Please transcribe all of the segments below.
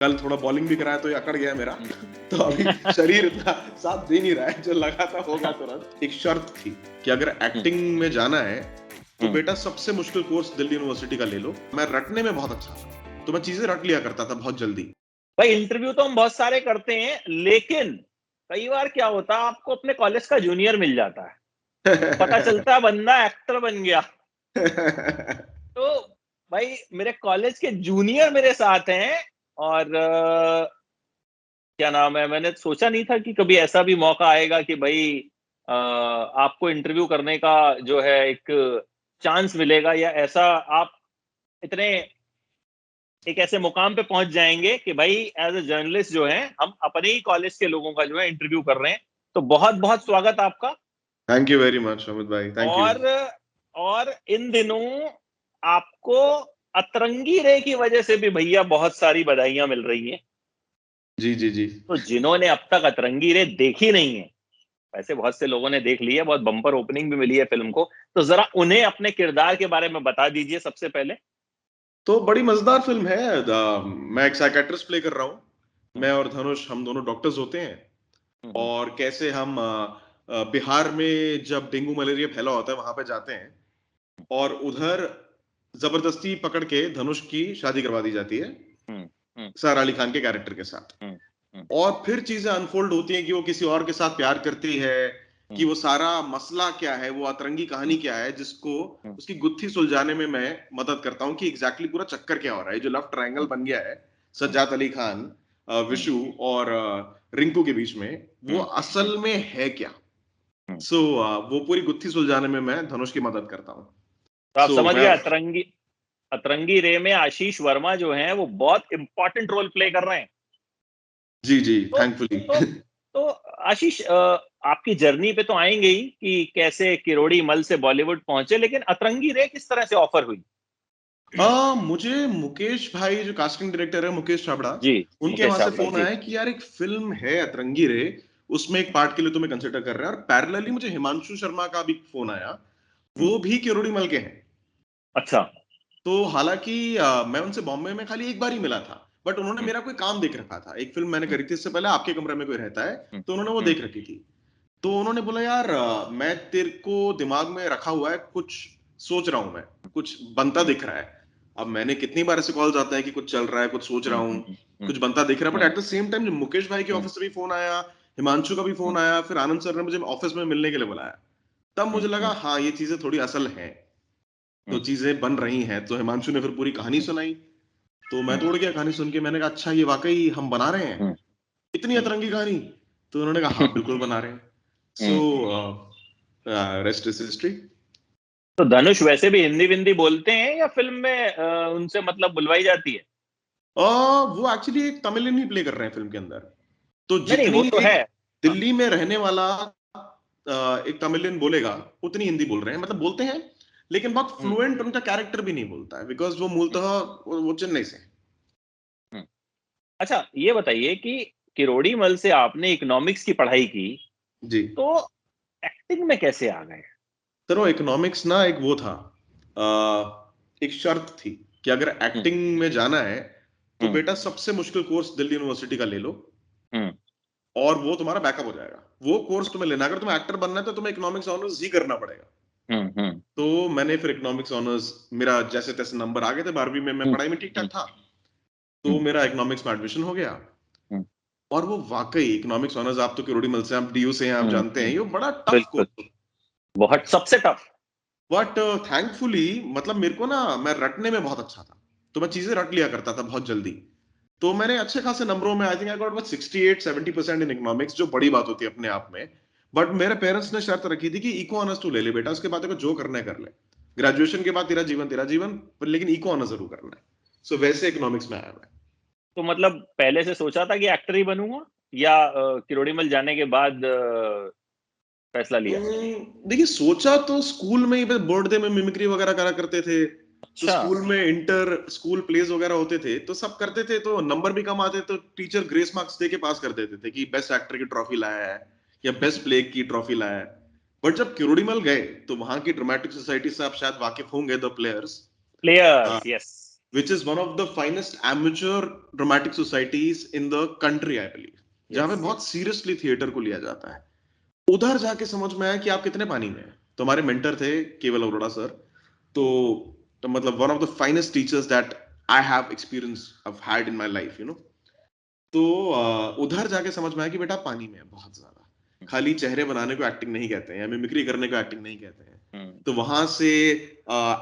कल थोड़ा बॉलिंग भी कराया तो ये अकड़ गया मेरा। तो अभी हम्म, शरीर इतना साथ दे नहीं रहा है, जो लगा था होगा तुरंत। एक शर्त थी कि अगर एक्टिंग में जाना है तो बेटा सबसे मुश्किल कोर्स दिल्ली यूनिवर्सिटी का ले लो। मैं रटने में बहुत अच्छा था, तो मैं चीजें रट लिया करता था बहुत जल्दी। भाई इंटरव्यू तो हम बहुत सारे करते हैं, लेकिन कई बार क्या होता है, आपको अपने कॉलेज का जूनियर मिल जाता है, पता चलता है बंदा एक्टर बन गया। तो भाई मेरे कॉलेज के जूनियर मेरे साथ हैं, और क्या नाम है, मैंने सोचा नहीं था कि कभी ऐसा भी मौका आएगा कि भाई आपको इंटरव्यू करने का जो है एक चांस मिलेगा, या ऐसा आप इतने एक ऐसे मुकाम पे पहुंच जाएंगे कि भाई एज ए जर्नलिस्ट जो है हम अपने ही कॉलेज के लोगों का जो है इंटरव्यू कर रहे हैं। तो बहुत बहुत स्वागत आपका। Thank you very much Amit भाई, थैंक यू। और इन दिनों आपको अतरंगी रे की वजह से भी भैया बहुत सारी बधाइयां मिल रही हैं। जी जी जी। तो जिन्होंने अब तक अतरंगी रे देखी नहीं है, वैसे बहुत से लोगों ने देख ली है, बहुत बम्पर ओपनिंग भी मिली है फिल्म को, तो जरा उन्हें अपने किरदार के बारे में बता दीजिए सबसे पहले। तो बड़ी मजेदार फिल्म है। मैं एक साइकेट्रिस्ट प्ले कर रहा हूँ। हम्म, मैं और धनुष, हम दोनों डॉक्टर्स होते हैं। हम्म, और कैसे हम बिहार में जब डेंगू मलेरिया फैला होता है वहां पे जाते हैं, और उधर जबरदस्ती पकड़ के धनुष की शादी करवा दी जाती है हम्म, हम्म, सर अली खान के कैरेक्टर के साथ। हम्म, हम्म, और फिर चीजें अनफोल्ड होती हैं कि वो किसी और के साथ प्यार करती है, कि हम्म, वो सारा मसला क्या है, वो अतरंगी कहानी हम्म, क्या है, जिसको हम्म, उसकी गुत्थी सुलझाने में मैं मदद करता हूँ कि एग्जैक्टली पूरा चक्कर क्या हो रहा है। जो लव ट्रायंगल बन गया है हम्म, सज्जाद अली खान, हम्म, विशु और रिंकू के बीच में, वो हम्म, असल में है क्या। हम्म। सो वो पूरी गुत्थी सुलझाने में मैं धनुष की मदद करता हूँ। तो आप सो समझ मैं गए, अतरंगी अतरंगी रे में आशीष वर्मा जो है वो बहुत इंपॉर्टेंट रोल प्ले कर रहे हैं। जी जी, तो थैंकफुली। तो तो आशीष, आपकी जर्नी पे तो आएंगे ही कि कैसे किरोड़ी मल से बॉलीवुड पहुंचे, लेकिन अतरंगी रे किस तरह से ऑफर हुई? मुझे मुकेश भाई, जो कास्टिंग डायरेक्टर है मुकेश छाबड़ा, जी, उनके मुकेश वहां से छाबड़ा फोन जी। आया कि यार एक फिल्म है अतरंगी रे, उसमें एक पार्ट के लिए तुम्हें कंसिडर कर रहे हैं। और पैरेलली मुझे हिमांशु शर्मा का भी फोन आया, हम्म, वो भी किरोड़ी मल के हैं। अच्छा। तो हालांकि मैं उनसे बॉम्बे में खाली एक बार ही मिला था, बट उन्होंने हम्म, मेरा कोई काम देख रखा था। एक फिल्म मैंने हम्म, करी थी इससे पहले, आपके कमरे में कोई रहता है, हम्म, तो उन्होंने वो हम्म, देख रखी थी। तो उन्होंने बोला यार मैं तेरे को दिमाग में रखा हुआ है, कुछ सोच रहा हूं मैं, कुछ बनता हम्म, दिख रहा है। अब मैंने कितनी बार ऐसे कॉल्स आते हैं कि कुछ चल रहा है, कुछ सोच रहा हम्म, हूँ, हम्म, हम्म, कुछ बनता दिख रहा है, but hmm, at the same time जब मुकेश भाई के हम्म, ऑफिस से भी फोन आया, हिमांशु का भी फोन हम्म, आया, फिर आनंद सर ने मुझे ऑफिस में मिलने के लिए बुलाया, तब मुझे हम्म, लगा हाँ ये चीजें थोड़ी असल हैं, तो हम्म, चीजें बन रही हैं। तो हिमांशु ने फिर पूरी कहानी सुनाई, तो मैं हम्म, तोड़ गया कहानी सुन के। मैंने कहा अच्छा ये वाकई हम बना रहे हैं हम्म, इतनी हम्म, अतरंगी कहानी। तो उन्होंने कहा हाँ बिल्कुल बना रहे हैं। So hmm. Rest is history. तो धनुष वैसे भी हिंदी विंदी बोलते हैं, या फिल्म में उनसे मतलब बुलवाई जाती है? वो एक्चुअली एक तमिलियन ही प्ले कर रहे हैं फिल्म के अंदर। तो नहीं नहीं, जितनी वो तो है। एक हाँ। दिल्ली में रहने वाला एक तमिलियन बोलेगा, उतनी हिंदी बोल रहे हैं, मतलब बोलते हैं, लेकिन बहुत हम्म, फ्लुएंट उनका कैरेक्टर भी नहीं बोलता है, बिकॉज वो हम्म, मूलतः वो चेन्नई से है। हम्म। अच्छा, ये बताइए कि किरोड़ी मल से आपने इकोनॉमिक्स की पढ़ाई की, जी। तो एक्टिंग में कैसे आ गए? सर वो इकोनॉमिक्स ना एक वो था, एक शर्त थी कि अगर हम्म, एक्टिंग में जाना है तो हम्म, बेटा सबसे मुश्किल कोर्स दिल्ली यूनिवर्सिटी का ले लो, हम्म, और वो तुम्हारा बैकअप हो जाएगा। वो कोर्स तुम्हें लेना, अगर तुम्हें एक्टर बनना है तो तुम्हें इकोनॉमिक्स ऑनर्स ही करना पड़ेगा। हम्म, हम्म, तो मैंने फिर इकोनॉमिक्स ऑनर्स, मेरा जैसे तैसे नंबर आ गए थे 12वीं में, मैं हम्म, पढ़ाई में ठीक ठाक हम्म, था, तो हम्म, मेरा इकोनॉमिक्स में एडमिशन हो गया। हम्म, और वो वाकई इकोनॉमिक्स ऑनर्स, आप तो किरोड़ीमल से, आप डीयू से हैं, आप जानते हैं हम्म। ये बड़ा टफ बिल्कुल। कोर्स। बहुत सबसे टफ। बट थैंकफुली, मतलब मेरे को ना, मैं रटने में बहुत अच्छा था, तो मैं चीजें रट लिया करता था बहुत जल्दी। तो मैंने अच्छे खासे नंबरों में, आई थिंक आई गॉट बस 68-70% इन इकोनॉमिक्स, जो बड़ी बात होती है अपने आप में। बट मेरे पेरेंट्स ने शर्त रखी थी कि इको ऑनर्स तू ले ले बेटा, उसके बाद तेरे को जो करना है कर ले, ग्रेजुएशन के बाद तेरा जीवन पर, लेकिन इको ऑनर्स जरूर करना है। सो वैसे इकोनॉमिक्स में आया मैं। तो मतलब पहले से सोचा था कि एक्टर ही बनूंगा, या किरोड़ी मल जाने के बाद फैसला लिया? देखिए सोचा तो स्कूल में ही, बस बर्थडे में मिमिक्री वगैरह करा करते थे। तो अच्छा। स्कूल में इंटर स्कूल प्लेज वगैरह होते थे, तो सब करते थे, तो नंबर भी कम आते, तो टीचर ग्रेस मार्क्स दे के पास कर देते थे कि बेस्ट एक्टर की ट्रॉफी लाया है या बेस्ट प्ले की ट्रॉफी लाया है। बट जब किरोड़ीमल गए तो वहां की ड्रामेटिक सोसाइटी से आप शायद वाकिफ होंगे, the players. Players, yes. which is one of the finest amateur dramatic societies in the country, I believe, जहाँ पे बहुत सीरियसली थिएटर को लिया जाता है। उधर जाके समझ में आया कि आप कितने पानी में हैं। तो हमारे मेंटर थे केवल अरोड़ा सर, तो मतलब one of the finest teachers that I have experience of had in my life, you know. तो उधर जाके समझ में आया कि बेटा पानी में है बहुत ज्यादा, खाली चेहरे बनाने को एक्टिंग नहीं कहते हैं या मिमिक्री करने को एक्टिंग नहीं कहते हैं। तो वहां से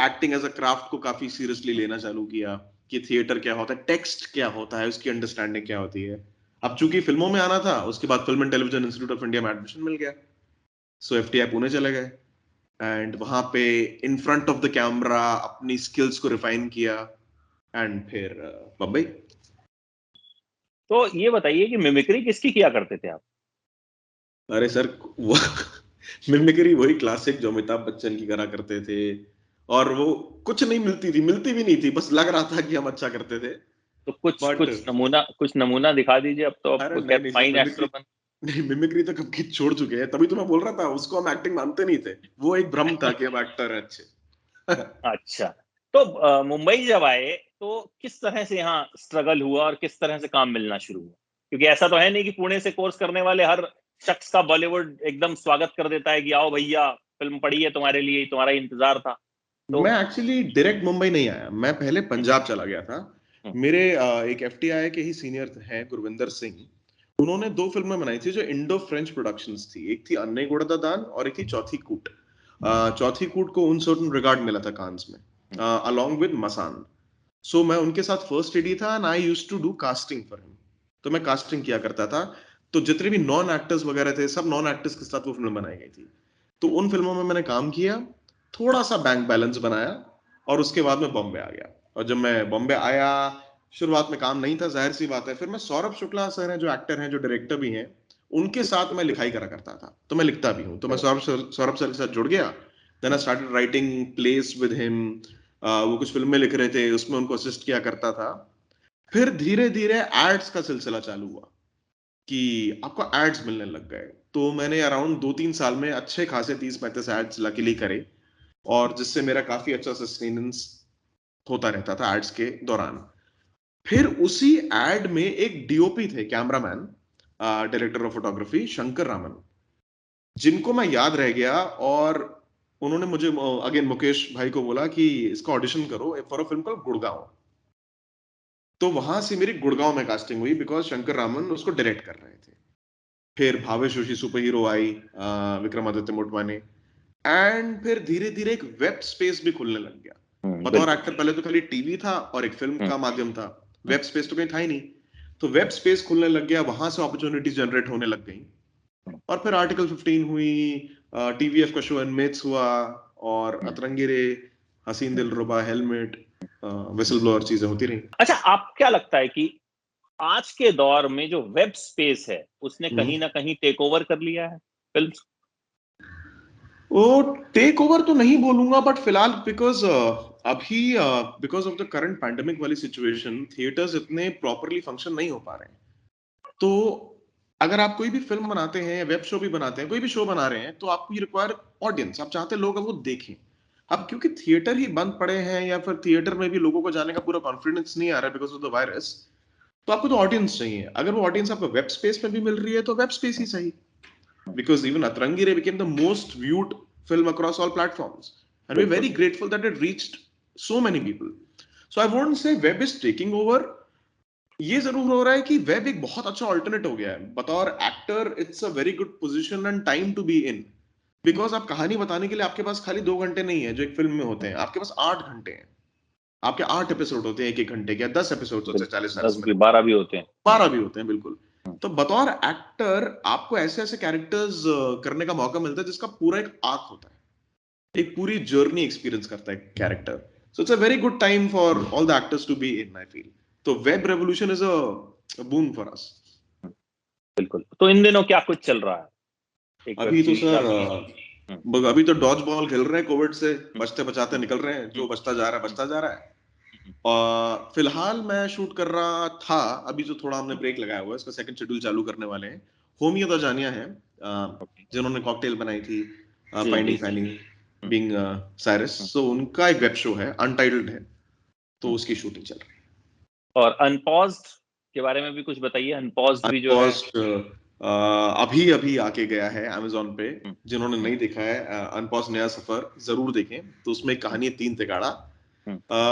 एक्टिंग एज अ क्राफ्ट को काफी सीरियसली लेना चालू किया कि थिएटर क्या होता है, टेक्स्ट क्या होता है, उसकी अंडरस्टैंडिंग क्या होती है। अब चूंकि फिल्मों में आना था, उसके बाद film and television institute of India में एडमिशन मिल गया, सो एफटीआई पुणे चले गए एंड वहां पे in front of the camera अपनी स्किल्स को रिफाइन किया एंड फिर बम्बई। तो ये बताइए कि मिमिक्री किसकी किया करते थे आप? अरे सर, वो मिमिक्री वही क्लासिक जो अमिताभ बच्चन की करा करते थे, और वो कुछ नहीं मिलती भी नहीं थी, बस लग रहा था कि हम अच्छा करते थे। तो कुछ बट कुछ नमूना दिखा दीजिए। अब तो अरे अब क्या नहीं सर, फाइन एक्टर मिमिक्री बन। नहीं, मिमिक्री तो कब की छोड़ चुके हैं। तभी तो मैं बोल रहा था, उसको हम एक्टिंग मानते नहीं थे, वो एक भ्रम था कि हम एक्टर हैं अच्छे। अच्छा, तो मुंबई जब आए तो किस तरह से यहाँ स्ट्रगल हुआ और किस तरह से काम मिलना शुरू हुआ? क्योंकि ऐसा तो है नहीं कि पुणे से कोर्स करने वाले हर शख्स का बॉलीवुड एकदम स्वागत कर देता है कि आओ भैया, फिल्म पड़ी है तुम्हारे लिए, तुम्हारा इंतजार था। तो मैं एक्चुअली डायरेक्ट मुंबई नहीं आया, मैं पहले पंजाब चला गया था। मेरे एक एफटीआई के ही सीनियर हैं गुरविंदर सिंह, उन्होंने 2 फिल्में बनाई थी जो इंडो फ्रेंच प्रोडक्शंस थी। एक थी अन्ने गुड़दा दान और एक थी चौथी कूट। चौथी कूट को उन सर्टन रिगार्ड मिला था कांस में अलोंग विद मसान। सो मैं उनके साथ फर्स्ट एडी था and I used to do casting for him. तो मैं कास्टिंग किया करता था। तो जितने भी नॉन एक्टर्स वगैरह थे, सब नॉन एक्टर्स के साथ वो फिल्म बनाई गई थी। तो उन फिल्मों में मैंने काम किया, थोड़ा सा बैंक बैलेंस बनाया, और उसके बाद मैं बॉम्बे आ गया। और जब मैं बॉम्बे आया, शुरुआत में काम नहीं था, जाहिर सी बात है। फिर मैं सौरभ शुक्ला सर हैं जो एक्टर हैं, जो डायरेक्टर भी हैं, उनके साथ मैं लिखाई करा करता था। तो मैं लिखता भी हूँ, तो मैं सौरभ सर के साथ जुड़ गया। Then I started writing plays with him. वो कुछ फिल्में लिख रहे थे, उसमें उनको असिस्ट किया करता था। फिर धीरे धीरे एड्स का सिलसिला चालू हुआ कि आपको एड्स मिलने लग गए। तो मैंने अराउंड 2-3 साल में अच्छे खासे 30-35 एड्स लकीली करे, और जिससे मेरा काफी अच्छा सस्टेनेंस होता रहता था एड्स के दौरान। फिर उसी एड में एक डीओपी थे, cameraman, director of photography, Shankar Raman, जिनको मैं याद रह गया। और उन्होंने मुझे अगेन मुकेश भाई को बोला कि इसका ऑडिशन करो for a film called Gurgaon. तो वहां से मेरी गुड़गांव में कास्टिंग हुई, बिकॉज शंकर रामन उसको डायरेक्ट कर रहे थे। फिर Bhavesh Joshi super hero I, Vikramaditya Motwane. And फिर धीरे धीरे एक वेब स्पेस भी खुलने लग गया। बतौर बिल्कुल। एक्टर पहले तो खाली टीवी था और एक फिल्म का माध्यम था, वेब स्पेस तो कहीं था ही नहीं। तो वेब स्पेस खुलने लग गया, वहां से अपॉर्चुनिटी जनरेट होने लग गई। और फिर आर्टिकल 15 हुई, टीवीएफ का शो एनमेट्स हुआ, और अतरंगी रे, हसीन दिलरुबा, हेलमेट, विसल ब्लोअर, चीजें होती रही। अच्छा, आप क्या लगता है कि आज के दौर में जो वेब स्पेस है उसने कहीं ना कहीं टेक ओवर कर लिया है फिल्म? वो टेक ओवर तो नहीं बोलूंगा, बट फिलहाल बिकॉज अभी because of the current pandemic वाली सिचुएशन, थिएटर्स इतने प्रॉपरली फंक्शन नहीं हो पा रहे हैं। तो अगर आप कोई भी फिल्म बनाते हैं, वेब शो भी बनाते हैं, कोई भी शो बना रहे हैं, तो आपको ये रिक्वायर ऑडियंस, आप चाहते हैं लोग वो देखें। अब क्योंकि थिएटर ही बंद पड़े हैं, या फिर थिएटर में भी लोगों को जाने का पूरा कॉन्फिडेंस नहीं आ रहा है बिकॉज ऑफ द वायरस, तो आपको तो ऑडियंस चाहिए। अगर वो ऑडियंस आपको वेब स्पेस में भी मिल रही है, तो वेब स्पेस ही सही। Because even Atrangi Re became the most viewed film across all platforms, and we're very बिल्कुल। grateful that it reached so many people. So I won't say web is taking over. ये जरूर हो रहा है कि web एक बहुत अच्छा ऑल्टरनेट हो गया है। बतौर actor it's a very good position and time to be in, because आप कहानी बताने के लिए आपके पास खाली 2 घंटे नहीं है जो एक फिल्म में होते हैं, आपके पास 8 घंटे हैं। आपके 8 एपिसोड होते हैं एक एक घंटे के, 10 एपिसोड होते हैं बिल्कुल 40-40 भी, मिनट 12 भी होते हैं। 12 भी होते हैं, बिल्कुल। तो बतौर एक्टर आपको ऐसे ऐसे कैरेक्टर्स करने का मौका मिलता है जिसका पूरा एक आर्क होता है, एक पूरी जर्नी एक्सपीरियंस करता है character. So it's a very good time for all the actors to be in, I feel. तो web revolution is a boom for us. बिल्कुल। तो इन दिनों क्या कुछ चल रहा है? एक वेब अभी तो सीरीज सर आपकी। अभी तो डॉज बॉल खेल रहे हैं, कोविड से बचते बचाते निकल रहे हैं, जो बचता जा रहा है बचता जा रहा है। और फिलहाल मैं शूट कर रहा था, अभी जो थोड़ा हमने ब्रेक लगाया हुआ है, इसका सेकंड शेड्यूल चालू करने वाले हैं। होमी अदाजानिया है, जिन्होंने कॉकटेल बनाई थी, जी जी फाइंडिंग जी। फैनी, बीइंग साइरस, सो उनका एक वेब शो है, अनटाइटल्ड है। तो उसकी शूटिंग चल रही है। और अनपॉज्ड के बारे में भी कुछ बताइए। अनपॉज्ड भी जो है अभी अभी आके गया है Amazon पे। जिन्होंने नहीं हम्म, देखा है अनपॉज नया सफर जरूर देखें। तो उसमें एक कहानी है 3 तिगाड़ा।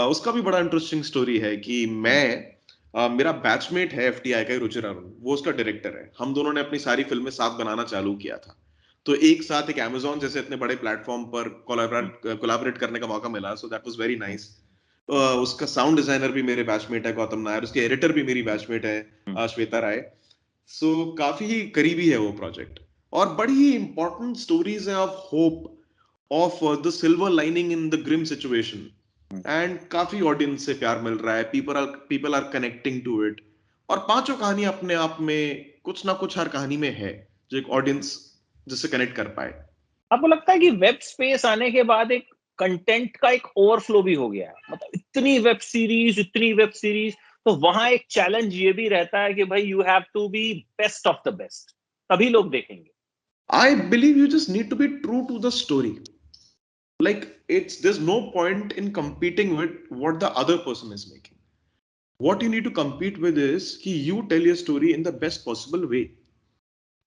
उसका भी बड़ा इंटरेस्टिंग स्टोरी है कि मेरा बैचमेट है FTI का रुचिर अरुण, वो उसका डायरेक्टर है। हम दोनों ने अपनी सारी फिल्में साथ बनाना चालू किया था। तो एक साथ एक Amazon जैसे इतने बड़े प्लेटफॉर्म पर कोलैबोरेट करने का मौका मिला, so that was very nice. उसका साउंड डिजाइनर भी मेरे बैचमेट है गौतम नायर, उसके एडिटर भी मेरी बैचमेट है श्वेता राय। सो काफी ही करीबी है वो प्रोजेक्ट। और बड़ी ही इंपॉर्टेंट स्टोरीज है of hope, of the silver lining in the grim situation. And काफी ऑडियंस से प्यार मिल रहा है, people are connecting to it. और पांचों कहानी अपने आप में कुछ ना कुछ हर कहानी में है जो एक ऑडियंस जिससे कनेक्ट कर पाए। आपको लगता है कि वेब स्पेस आने के बाद एक कंटेंट का एक ओवरफ्लो भी हो गया है? मतलब इतनी वेब सीरीज, तो वहां एक चैलेंज ये भी रहता है कि भाई you have to be best of the best, तभी लोग देखेंगे। I believe you just need to be true to the story. Like there's no point in competing with what the other person is making. What you need to compete with is कि you tell your story in the best possible way.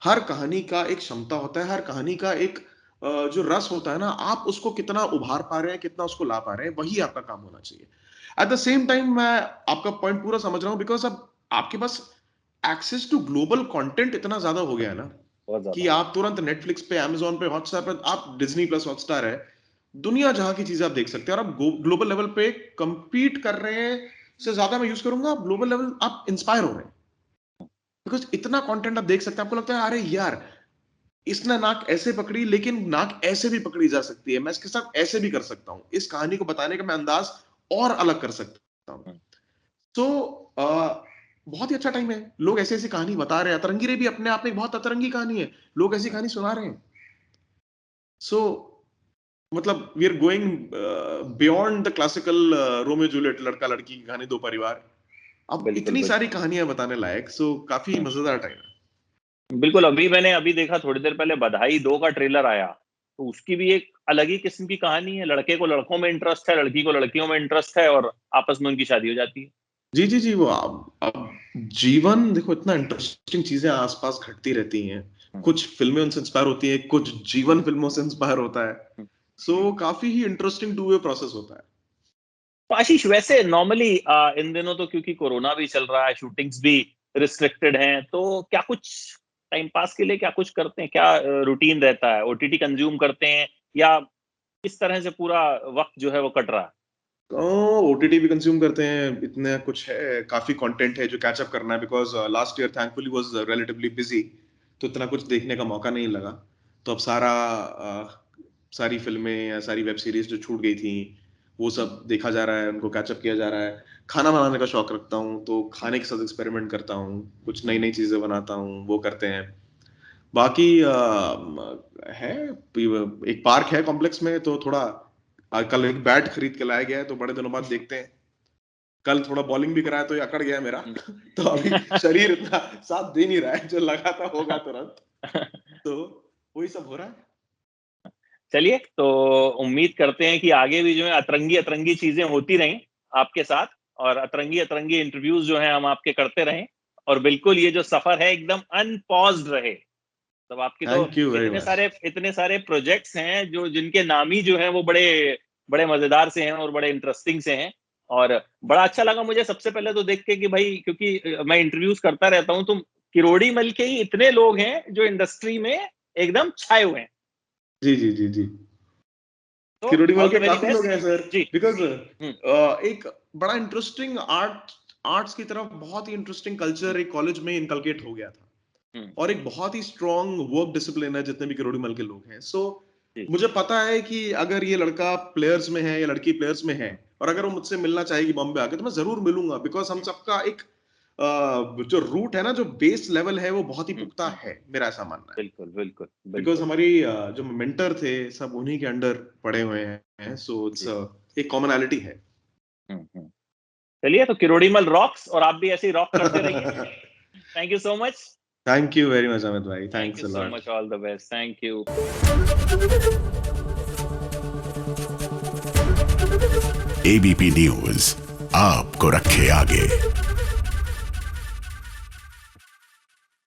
हर कहानी का एक क्षमता होता है, हर कहानी का एक जो रस होता है ना, आप उसको कितना उभार पा रहे हैं, कितना उसको ला पा रहे हैं, वही आपका काम होना चाहिए। एट द सेम टाइम मैं आपका पॉइंट पूरा समझ रहा हूँ, बिकॉज अब आपके पास एक्सेस टू ग्लोबल कंटेंट इतना ज्यादा हो गया है ना कि आप तुरंत नेटफ्लिक्स पे, Amazon पे, हॉटस्टार पे, आप डिज्नी प्लस हॉटस्टार है, दुनिया जहां की चीजें आप देख सकते हैं। और आप ग्लोबल लेवल पे कंपीट कर रहे हैं से ज्यादा मैं यूज करूंगा, आप ग्लोबल लेवल आप इंस्पायर हो रहे हैं। बिकॉज इतना कंटेंट आप देख सकते हैं, आपको लगता है अरे यार इसने नाक ऐसे पकड़ी, लेकिन नाक ऐसे भी पकड़ी जा सकती है, मैं इसके साथ ऐसे भी कर सकता हूँ, इस कहानी को बताने का मैं अंदाज और अलग कर सकता हूँ। तो बहुत ही अच्छा टाइम है, लोग ऐसी ऐसी कहानी बता रहे हैं। अतरंगी रे भी अपने आप में एक बहुत अतरंगी कहानी है, लोग ऐसी कहानी सुना रहे हैं। सो मतलब we are going beyond the classical Romeo Juliet, लड़का लड़की की कहानी, दो परिवार। अब बिल्कुल इतनी सारी बिल्कुल कहानियां बताने लायक, सो काफी मजेदार टाइम है। बिल्कुल। मैंने अभी देखा थोड़ी देर पहले बधाई 2 का ट्रेलर आया, तो उसकी भी एक अलग ही किस्म की कहानी है। लड़के को लड़कों में इंटरेस्ट है, लड़की को लड़कियों में इंटरेस्ट है, और आपस में उनकी शादी हो जाती है। जी जी जी, वो अब जीवन देखो, इतना इंटरेस्टिंग चीजें आसपास घटती रहती हैं। कुछ फिल्में उनसे इंस्पायर होती है, कुछ जीवन फिल्मों से इंस्पायर होता है। सो काफी ही इंटरेस्टिंग टू वे प्रोसेस होता है। तो आशीष, वैसे नॉर्मली इन दिनों तो क्योंकि कोरोना भी चल रहा है, शूटिंग्स भी रिस्ट्रिक्टेड हैं, तो क्या कुछ टाइम पास के लिए क्या कुछ करते हैं? क्या रूटीन रहता है? OTT कंज्यूम करते हैं, या किस तरह से पूरा वक्त जो है वो कट रहा है? OTT भी कंज्यूम करते हैं, इतना कुछ है, काफी कंटेंट है जो कैच अप करना है। Because last year thankfully was relatively busy, तो इतना कुछ देखने का मौका नहीं लगा। तो अब सारी फिल्में या सारी वेब सीरीज जो छूट गई थी, वो सब देखा जा रहा है, उनको कैचअप किया जा रहा है। खाना बनाने का शौक रखता हूँ, तो खाने के साथ एक्सपेरिमेंट करता हूँ, कुछ नई नई चीजें बनाता हूँ, वो करते हैं। बाकी है, एक पार्क है कॉम्प्लेक्स में, तो थोड़ा कल एक बैट खरीद के लाया गया है, तो बड़े दिनों बाद देखते हैं। कल थोड़ा बॉलिंग भी कराया, तो ये अकड़ गया मेरा। तो अभी शरीर इतना साथ दे नहीं रहा है, जो लगा था होगा तुरंत। तो वही सब हो रहा है। चलिए, तो उम्मीद करते हैं कि आगे भी जो है अतरंगी अतरंगी चीजें होती रहें आपके साथ, और अतरंगी अतरंगी इंटरव्यूज जो हैं हम आपके करते रहें, और बिल्कुल ये जो सफर है एकदम अनपॉज्ड रहे। तब आपकी तो थैंक यू वेरी मच। इतने सारे प्रोजेक्ट्स हैं जो जिनके नाम ही जो है वो बड़े बड़े मजेदार से हैं और बड़े इंटरेस्टिंग से हैं। और बड़ा अच्छा लगा मुझे सबसे पहले तो देख के कि भाई, क्योंकि मैं इंटरव्यूज करता रहता हूं, तो किरोड़ी मल के ही इतने लोग हैं जो इंडस्ट्री में एकदम छाए हुए हैं। जी जी जी जी, तो किरोड़ी मल ऑल द के वेरी काफी लोग बेस्ट हैं सर। जी। बिकॉज हम्म, एक बड़ा इंटरेस्टिंग आर्ट्स की तरफ बहुत ही इंटरेस्टिंग कल्चर एक कॉलेज में इनकलकेट हो गया था। हम्म, और एक बहुत ही स्ट्रॉन्ग वर्क डिसिप्लिन है जितने भी किरोड़ी मल के लोग हैं। सो जी मुझे पता है कि अगर ये लड़का प्लेयर्स में है या लड़की प्लेयर्स में है, और अगर वो मुझसे मिलना चाहेगी बॉम्बे आके, तो मैं जरूर मिलूंगा। बिकॉज हम सबका एक जो रूट है ना, जो बेस लेवल है, वो बहुत ही पुख्ता है, मेरा ऐसा मानना है। बिल्कुल बिल्कुल बिकॉज बिल्कुल। हमारी जो मेंटर थे, सब उन्हीं के अंडर पड़े हुए हैं। सो इट्स जी। एक कॉमनैलिटी है। हम्म। चलिए, तो किरोड़ीमल रॉक्स, और आप भी ऐसे ही रॉक करते रहिए। Thank you so much. Thank you very much Amit भाई, thank thanks you a so lot. Much, all the best, thank you. ABP News, आपको रखे आगे।